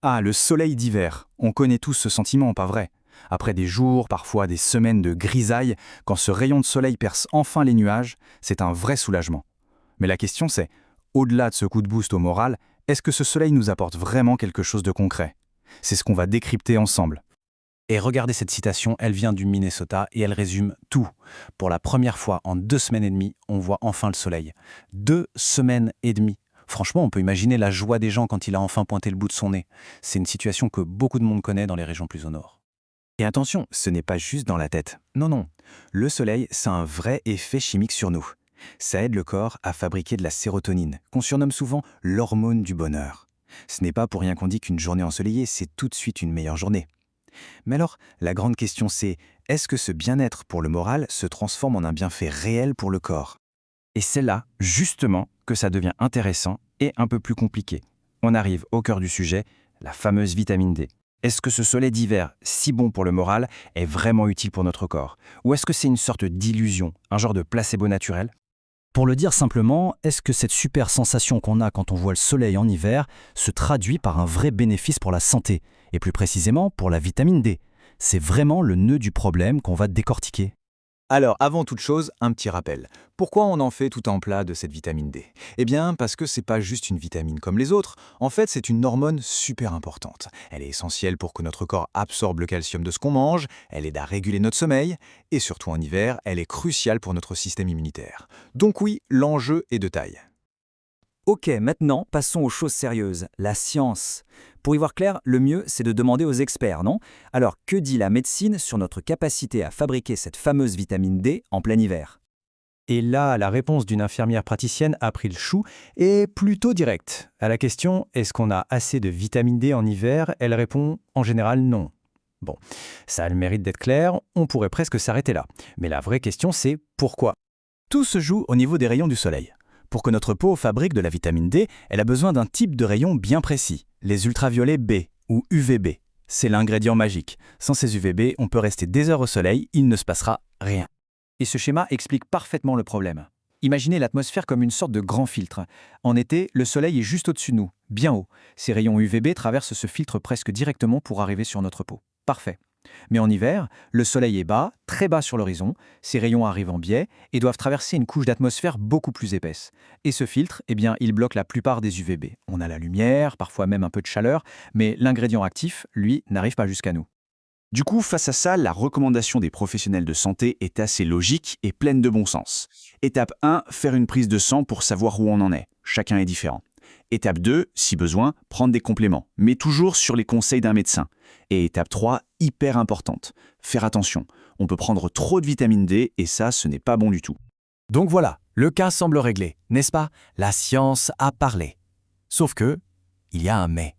Ah, le soleil d'hiver. On connaît tous ce sentiment, pas vrai? Après des jours, parfois des semaines de grisaille, quand ce rayon de soleil perce enfin les nuages, c'est un vrai soulagement. Mais la question c'est, au-delà de ce coup de boost au moral, est-ce que ce soleil nous apporte vraiment quelque chose de concret? C'est ce qu'on va décrypter ensemble. Et regardez cette citation, elle vient du Minnesota et elle résume tout. Pour la première fois en 2 semaines et demie, on voit enfin le soleil. 2 semaines et demie. Franchement, on peut imaginer la joie des gens quand il a enfin pointé le bout de son nez. C'est une situation que beaucoup de monde connaît dans les régions plus au nord. Et attention, ce n'est pas juste dans la tête. Non, non. Le soleil, ça a un vrai effet chimique sur nous. Ça aide le corps à fabriquer de la sérotonine, qu'on surnomme souvent l'hormone du bonheur. Ce n'est pas pour rien qu'on dit qu'une journée ensoleillée, c'est tout de suite une meilleure journée. Mais alors, la grande question c'est, est-ce que ce bien-être pour le moral se transforme en un bienfait réel pour le corps? Et c'est là, justement, que ça devient intéressant et un peu plus compliqué. On arrive au cœur du sujet, la fameuse vitamine D. Est-ce que ce soleil d'hiver, si bon pour le moral, est vraiment utile pour notre corps? Ou est-ce que c'est une sorte d'illusion, un genre de placebo naturel? Pour le dire simplement, est-ce que cette super sensation qu'on a quand on voit le soleil en hiver se traduit par un vrai bénéfice pour la santé, et plus précisément pour la vitamine D? C'est vraiment le nœud du problème qu'on va décortiquer. Alors, avant toute chose, un petit rappel. Pourquoi on en fait tout un plat de cette vitamine D? Eh bien, parce que c'est pas juste une vitamine comme les autres. En fait, c'est une hormone super importante. Elle est essentielle pour que notre corps absorbe le calcium de ce qu'on mange, elle aide à réguler notre sommeil, et surtout en hiver, elle est cruciale pour notre système immunitaire. Donc oui, l'enjeu est de taille. Ok, maintenant, passons aux choses sérieuses, la science. Pour y voir clair, le mieux, c'est de demander aux experts, non? Alors, que dit la médecine sur notre capacité à fabriquer cette fameuse vitamine D en plein hiver? Et là, la réponse d'une infirmière praticienne a pris le chou et plutôt directe. À la question « Est-ce qu'on a assez de vitamine D en hiver ?», elle répond « En général, non ». Bon, ça a le mérite d'être clair, on pourrait presque s'arrêter là. Mais la vraie question, c'est pourquoi? Tout se joue au niveau des rayons du soleil. Pour que notre peau fabrique de la vitamine D, elle a besoin d'un type de rayon bien précis, les ultraviolets B ou UVB. C'est l'ingrédient magique. Sans ces UVB, on peut rester des heures au soleil, il ne se passera rien. Et ce schéma explique parfaitement le problème. Imaginez l'atmosphère comme une sorte de grand filtre. En été, le soleil est juste au-dessus de nous, bien haut. Ces rayons UVB traversent ce filtre presque directement pour arriver sur notre peau. Parfait. Mais en hiver, le soleil est bas, très bas sur l'horizon, ces rayons arrivent en biais et doivent traverser une couche d'atmosphère beaucoup plus épaisse. Et ce filtre, eh bien, il bloque la plupart des UVB. On a la lumière, parfois même un peu de chaleur, mais l'ingrédient actif, lui, n'arrive pas jusqu'à nous. Du coup, face à ça, la recommandation des professionnels de santé est assez logique et pleine de bon sens. Étape 1, faire une prise de sang pour savoir où on en est. Chacun est différent. Étape 2, si besoin, prendre des compléments, mais toujours sur les conseils d'un médecin. Et étape 3, hyper importante, faire attention. On peut prendre trop de vitamine D et ça, ce n'est pas bon du tout. Donc voilà, le cas semble réglé, n'est-ce pas? La science a parlé. Sauf que, il y a un mais.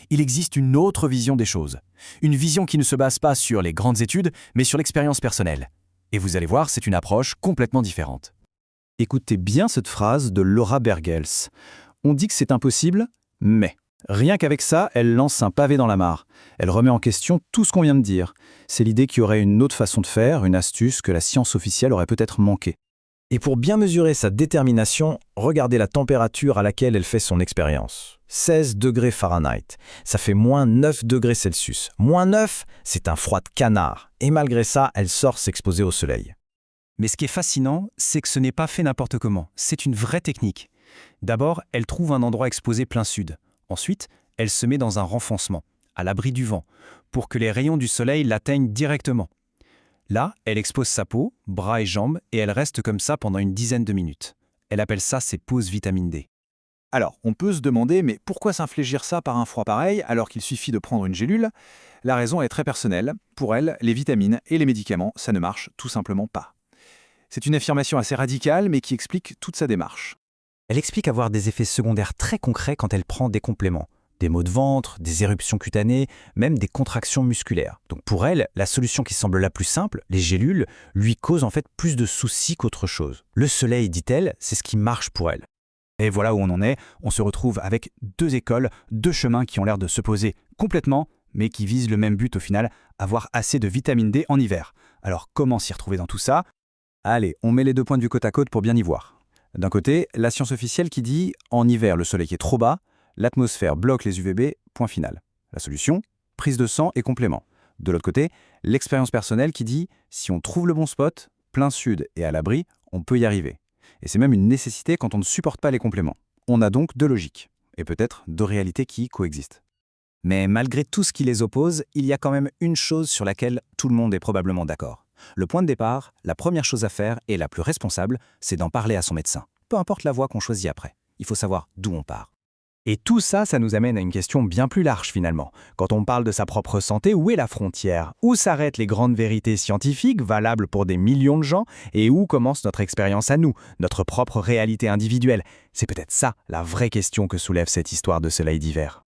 Il existe une autre vision des choses. Une vision qui ne se base pas sur les grandes études, mais sur l'expérience personnelle. Et vous allez voir, c'est une approche complètement différente. Écoutez bien cette phrase de Laura Bergels. On dit que c'est impossible, mais. Rien qu'avec ça, elle lance un pavé dans la mare. Elle remet en question tout ce qu'on vient de dire. C'est l'idée qu'il y aurait une autre façon de faire, une astuce que la science officielle aurait peut-être manqué. Et pour bien mesurer sa détermination, regardez la température à laquelle elle fait son expérience. 16 degrés Fahrenheit. Ça fait moins 9 degrés Celsius. Moins 9, c'est un froid de canard. Et malgré ça, elle sort s'exposer au soleil. Mais ce qui est fascinant, c'est que ce n'est pas fait n'importe comment. C'est une vraie technique. D'abord, elle trouve un endroit exposé plein sud. Ensuite, elle se met dans un renfoncement, à l'abri du vent, pour que les rayons du soleil l'atteignent directement. Là, elle expose sa peau, bras et jambes, et elle reste comme ça pendant une dizaine de minutes. Elle appelle ça ses pauses vitamine D. Alors, on peut se demander, mais pourquoi s'infligir ça par un froid pareil alors qu'il suffit de prendre une gélule? La raison est très personnelle. Pour elle, les vitamines et les médicaments, ça ne marche tout simplement pas. C'est une affirmation assez radicale, mais qui explique toute sa démarche. Elle explique avoir des effets secondaires très concrets quand elle prend des compléments. Des maux de ventre, des éruptions cutanées, même des contractions musculaires. Donc pour elle, la solution qui semble la plus simple, les gélules, lui cause en fait plus de soucis qu'autre chose. Le soleil, dit-elle, c'est ce qui marche pour elle. Et voilà où on en est, on se retrouve avec deux écoles, deux chemins qui ont l'air de s'opposer complètement, mais qui visent le même but au final, avoir assez de vitamine D en hiver. Alors comment s'y retrouver dans tout ça? Allez, on met les deux points de vue côte à côte pour bien y voir. D'un côté, la science officielle qui dit « en hiver, le soleil est trop bas, l'atmosphère bloque les UVB, point final ». La solution, prise de sang et complément. De l'autre côté, l'expérience personnelle qui dit « si on trouve le bon spot, plein sud et à l'abri, on peut y arriver ». Et c'est même une nécessité quand on ne supporte pas les compléments. On a donc deux logiques, et peut-être deux réalités qui coexistent. Mais malgré tout ce qui les oppose, il y a quand même une chose sur laquelle tout le monde est probablement d'accord. Le point de départ, la première chose à faire et la plus responsable, c'est d'en parler à son médecin. Peu importe la voie qu'on choisit après. Il faut savoir d'où on part. Et tout ça, ça nous amène à une question bien plus large finalement. Quand on parle de sa propre santé, où est la frontière? Où s'arrêtent les grandes vérités scientifiques valables pour des millions de gens? Et où commence notre expérience à nous, notre propre réalité individuelle? C'est peut-être ça la vraie question que soulève cette histoire de soleil d'hiver.